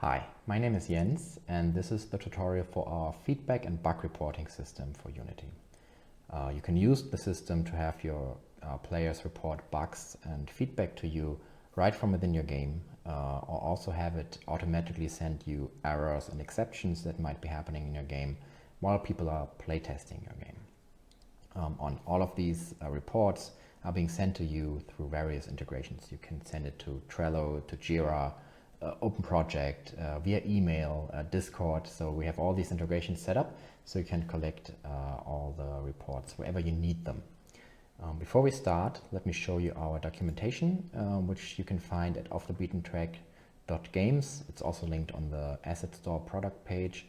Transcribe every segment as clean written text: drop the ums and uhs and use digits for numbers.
Hi, my name is Jens and this is the tutorial for our feedback and bug reporting system for Unity. You can use the system to have your players report bugs and feedback to you right from within your game, or also have it automatically send you errors and exceptions that might be happening in your game while people are playtesting your game. On all of these reports are being sent to you through various integrations. You can send it to Trello, to Jira, Open Project, via email, Discord. So we have all these integrations set up so you can collect all the reports wherever you need them. Before we start, let me show you our documentation, which you can find at offthebeatentrack.games. It's also linked on the Asset Store product page.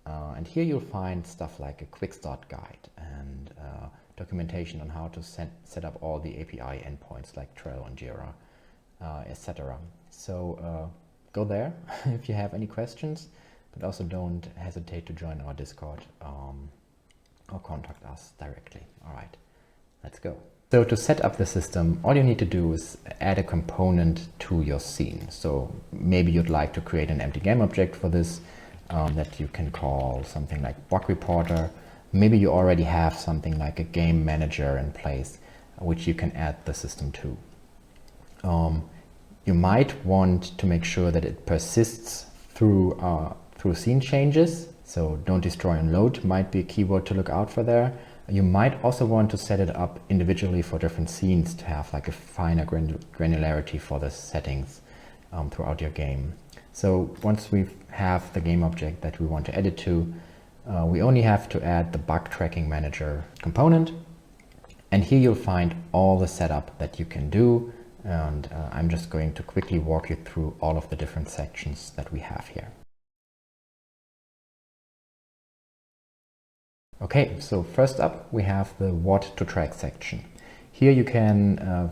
And here you'll find stuff like a quick start guide and documentation on how to set up all the API endpoints like Trello and Jira, etc. So go there if you have any questions, but also don't hesitate to join our Discord or contact us directly. All right, let's go. So to set up the system, all you need to do is add a component to your scene. So maybe you'd like to create an empty game object for this that you can call something like Bug Reporter. Maybe you already have something like a game manager in place, which you can add the system to. You might want to make sure that it persists through scene changes. So don't destroy and load might be a keyword to look out for there. You might also want to set it up individually for different scenes to have like a finer granularity for the settings throughout your game. So once we have the game object that we want to edit to, we only have to add the bug tracking manager component. And here you'll find all the setup that you can do. And I'm just going to quickly walk you through all of the different sections that we have here. Okay, so first up we have the what to track section. Here you can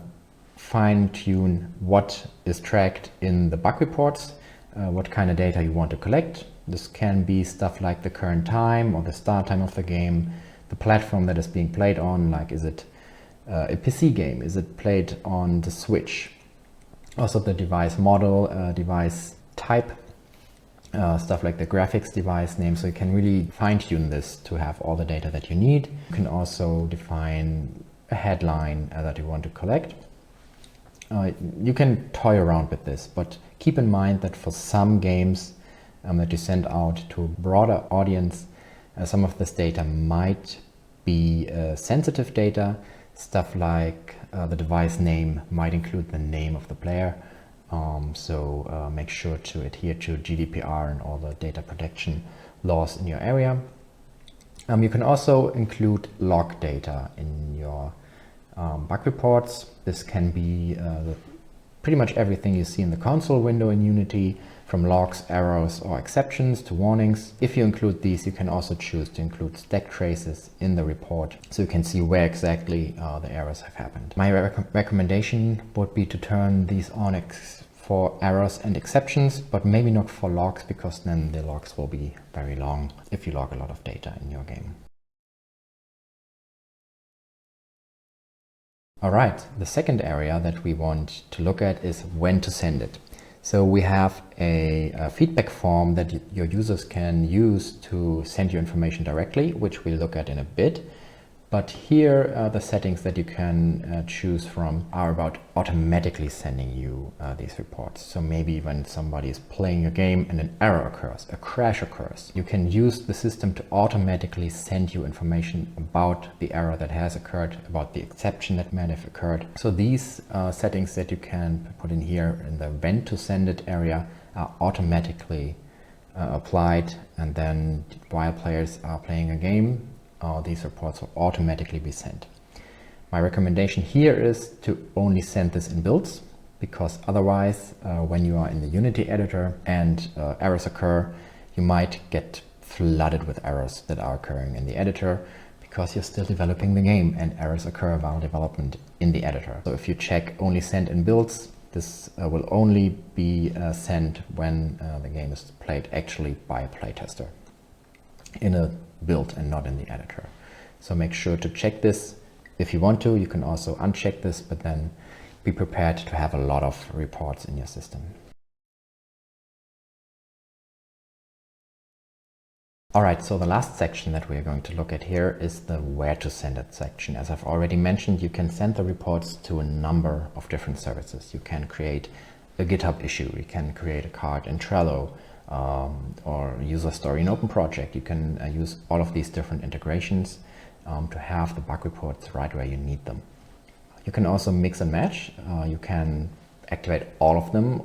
fine-tune what is tracked in the bug reports, what kind of data you want to collect. This can be stuff like the current time or the start time of the game, the platform that is being played on, like is it a PC game? Is it played on the Switch? Also the device model, device type, stuff like the graphics device name. So you can really fine-tune this to have all the data that you need. You can also define a headline that you want to collect. You can toy around with this, but keep in mind that for some games that you send out to a broader audience, some of this data might be sensitive data. Stuff like the device name might include the name of the player. So make sure to adhere to GDPR and all the data protection laws in your area. You can also include log data in your bug reports. This can be pretty much everything you see in the console window in Unity, from logs, errors, or exceptions to warnings. If you include these, you can also choose to include stack traces in the report so you can see where exactly the errors have happened. My recommendation would be to turn these on for errors and exceptions, but maybe not for logs, because then the logs will be very long if you log a lot of data in your game. All right, the second area that we want to look at is when to send it. So we have a feedback form that your users can use to send you information directly, which we'll look at in a bit. But here the settings that you can choose from are about automatically sending you these reports. So maybe when somebody is playing a game and an error occurs, a crash occurs, you can use the system to automatically send you information about the error that has occurred, about the exception that might have occurred. So these settings that you can put in here in the when to send it area are automatically applied, and then while players are playing a game, these reports will automatically be sent. My recommendation here is to only send this in builds, because otherwise when you are in the Unity editor and errors occur, you might get flooded with errors that are occurring in the editor because you're still developing the game and errors occur while development in the editor. So if you check only send in builds, this will only be sent when the game is played actually by a playtester in a build and not in the editor. So make sure to check this. If you want to, you can also uncheck this, but then be prepared to have a lot of reports in your system. All right, so the last section that we're going to look at here is the where to send it section. As I've already mentioned, you can send the reports to a number of different services. You can create a GitHub issue, you can create a card in Trello, or user story in Open Project. You can use all of these different integrations to have the bug reports right where you need them. You can also mix and match. You can activate all of them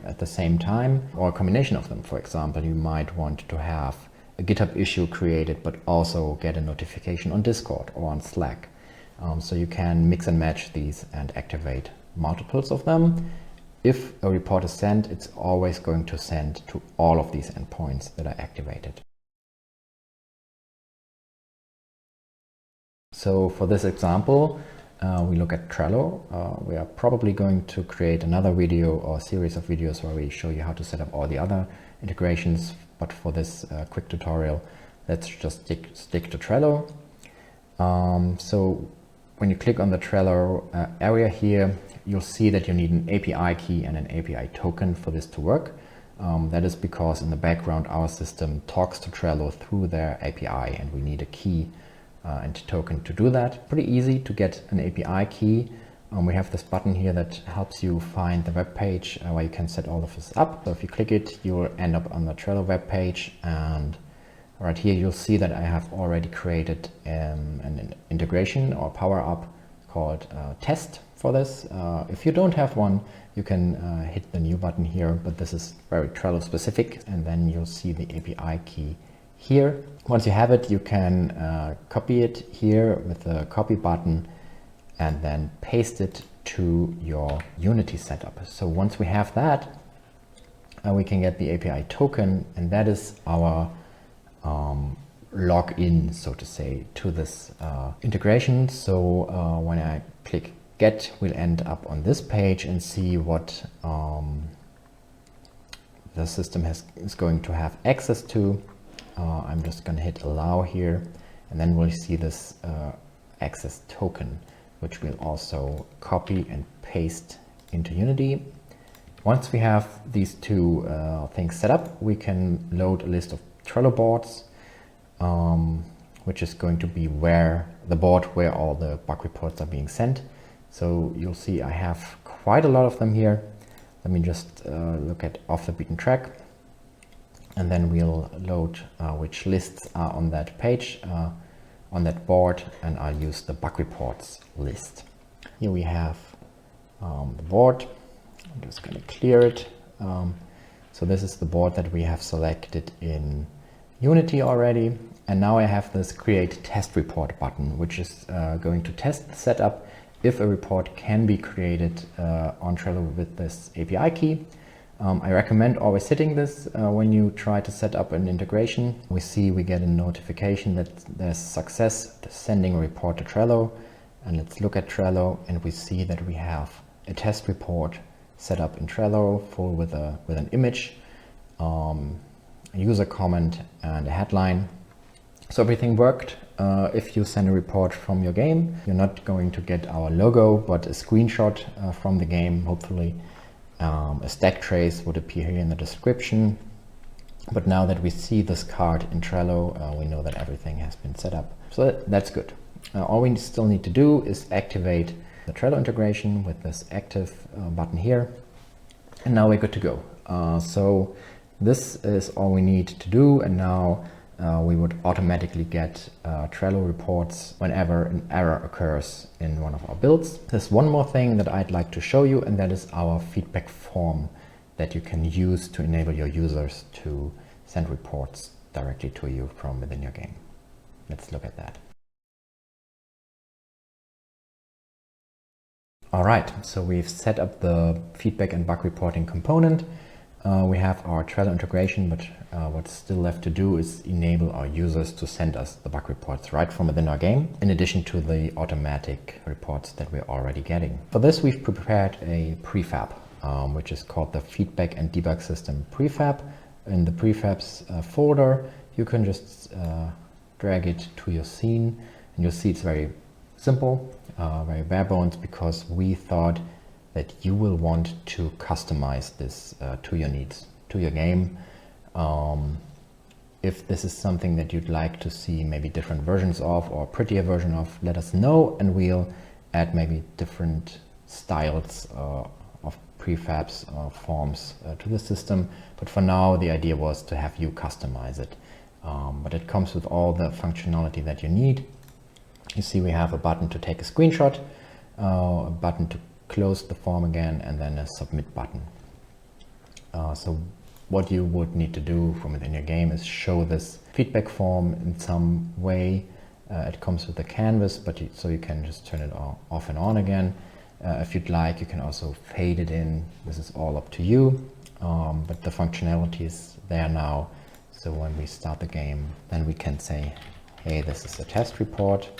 at the same time, or a combination of them. For example, you might want to have a GitHub issue created, but also get a notification on Discord or on Slack. So you can mix and match these and activate multiples of them. If a report is sent, it's always going to send to all of these endpoints that are activated. So for this example, we look at Trello. We are probably going to create another video or a series of videos where we show you how to set up all the other integrations. But for this quick tutorial, let's just stick to Trello. So when you click on the Trello area here, you'll see that you need an API key and an API token for this to work. That is because in the background, our system talks to Trello through their API, and we need a key and token to do that. Pretty easy to get an API key. We have this button here that helps you find the web page where you can set all of this up. So if you click it, you will end up on the Trello web page, and right here you'll see that I have already created an integration or power-up called test for this. If you don't have one, you can hit the new button here, but this is very Trello specific, and then you'll see the API key here. Once you have it, you can copy it here with the copy button and then paste it to your Unity setup. So once we have that, we can get the API token, and that is our login, so to say, to this integration. So when I click get, we'll end up on this page and see what the system is going to have access to. I'm just going to hit allow here, and then we'll see this access token, which we'll also copy and paste into Unity. Once we have these two things set up, we can load a list of Trello boards, which is going to be the board where all the bug reports are being sent. So you'll see I have quite a lot of them here. Let me just look at off the beaten track, and then we'll load which lists are on that page, on that board, and I'll use the bug reports list. Here we have the board. I'm just going to clear it. So this is the board that we have selected in Unity already. And now I have this create test report button, which is going to test the setup if a report can be created on Trello with this API key. I recommend always hitting this when you try to set up an integration. We get a notification that there's success sending a report to Trello. And let's look at Trello, and we see that we have a test report set up in Trello full with an image, a user comment, and a headline. So everything worked. If you send a report from your game, you're not going to get our logo, but a screenshot from the game, hopefully. A stack trace would appear here in the description. But now that we see this card in Trello, we know that everything has been set up. So that's good. All we still need to do is activate the Trello integration with this active button here. And now we're good to go. So this is all we need to do. And now we would automatically get Trello reports whenever an error occurs in one of our builds. There's one more thing that I'd like to show you, and that is our feedback form that you can use to enable your users to send reports directly to you from within your game. Let's look at that. All right, so we've set up the feedback and bug reporting component. We have our Trello integration, but what's still left to do is enable our users to send us the bug reports right from within our game, in addition to the automatic reports that we're already getting. For this, we've prepared a prefab, which is called the Feedback and Debug System prefab. In the prefabs folder, you can just drag it to your scene, and you'll see it's very simple, very bare bones, because we thought that you will want to customize this to your needs, to your game. If this is something that you'd like to see maybe different versions of or prettier version of, let us know, and we'll add maybe different styles of prefabs or forms to the system. But for now, the idea was to have you customize it. But it comes with all the functionality that you need. You see we have a button to take a screenshot, a button to close the form again, and then a submit button. So what you would need to do from within your game is show this feedback form in some way. It comes with a canvas, but so you can just turn it off and on again. If you'd like, you can also fade it in. This is all up to you, but the functionality is there now. So when we start the game, then we can say, hey, this is a test report.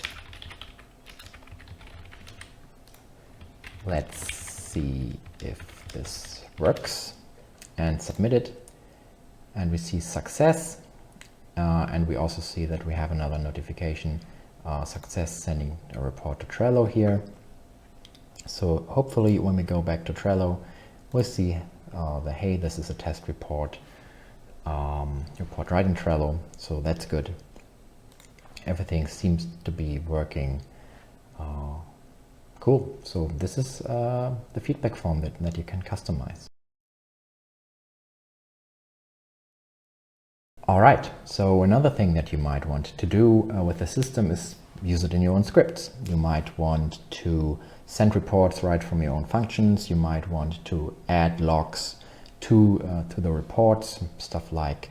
Let's see if this works, and submit it. And we see success. And we also see that we have another notification, success, sending a report to Trello here. So hopefully when we go back to Trello, we'll see the, hey, this is a test report, report right in Trello. So that's good. Everything seems to be working. Cool. So this is the feedback form that you can customize. All right, so another thing that you might want to do with the system is use it in your own scripts. You might want to send reports right from your own functions. You might want to add logs to the reports, stuff like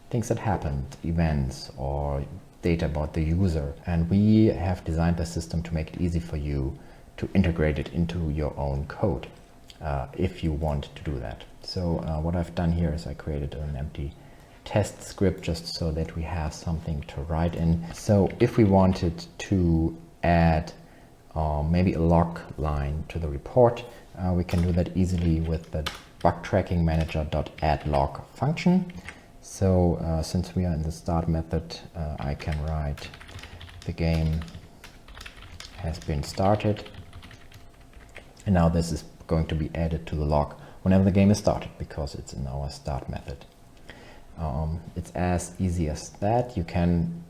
things that happened, events, or data about the user. And we have designed the system to make it easy for you to integrate it into your own code if you want to do that. So what I've done here is I created an empty test script just so that we have something to write in. So if we wanted to add maybe a log line to the report, we can do that easily with the bug tracking manager.addLog function. So since we are in the start method, I can write the game has been started, and now this is going to be added to the log whenever the game is started because it's in our start method. It's as easy as that. You can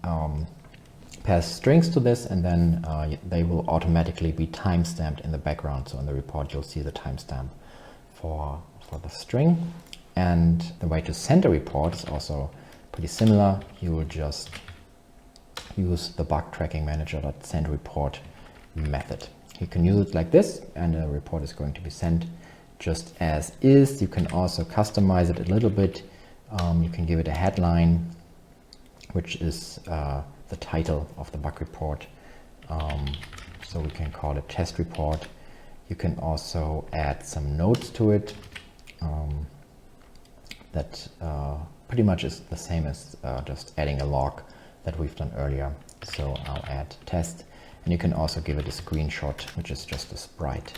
pass strings to this, and then they will automatically be timestamped in the background. So in the report, you'll see the timestamp for the string. And the way to send a report is also pretty similar. You will just use the bug tracking manager.sendReport method. You can use it like this, and the report is going to be sent just as is. You can also customize it a little bit. You can give it a headline, which is the title of the bug report. So we can call it test report. You can also add some notes to it. That pretty much is the same as just adding a log that we've done earlier. So I'll add test, and you can also give it a screenshot, which is just a sprite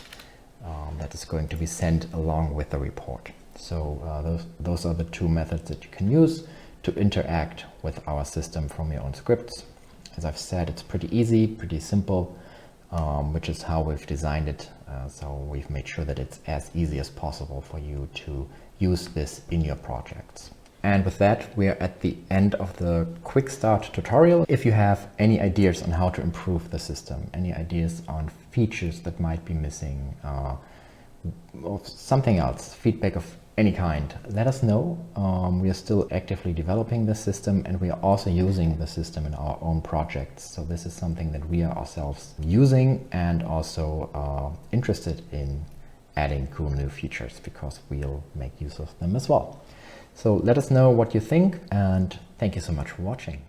that is going to be sent along with the report. So those are the two methods that you can use to interact with our system from your own scripts. As I've said, it's pretty easy, pretty simple, which is how we've designed it. So we've made sure that it's as easy as possible for you to use this in your projects. And with that, we are at the end of the quick start tutorial. If you have any ideas on how to improve the system, any ideas on features that might be missing, or something else, feedback of any kind, let us know. We are still actively developing the system, and we are also using the system in our own projects. So this is something that we are ourselves using and also interested in adding cool new features because we'll make use of them as well. So let us know what you think, and thank you so much for watching.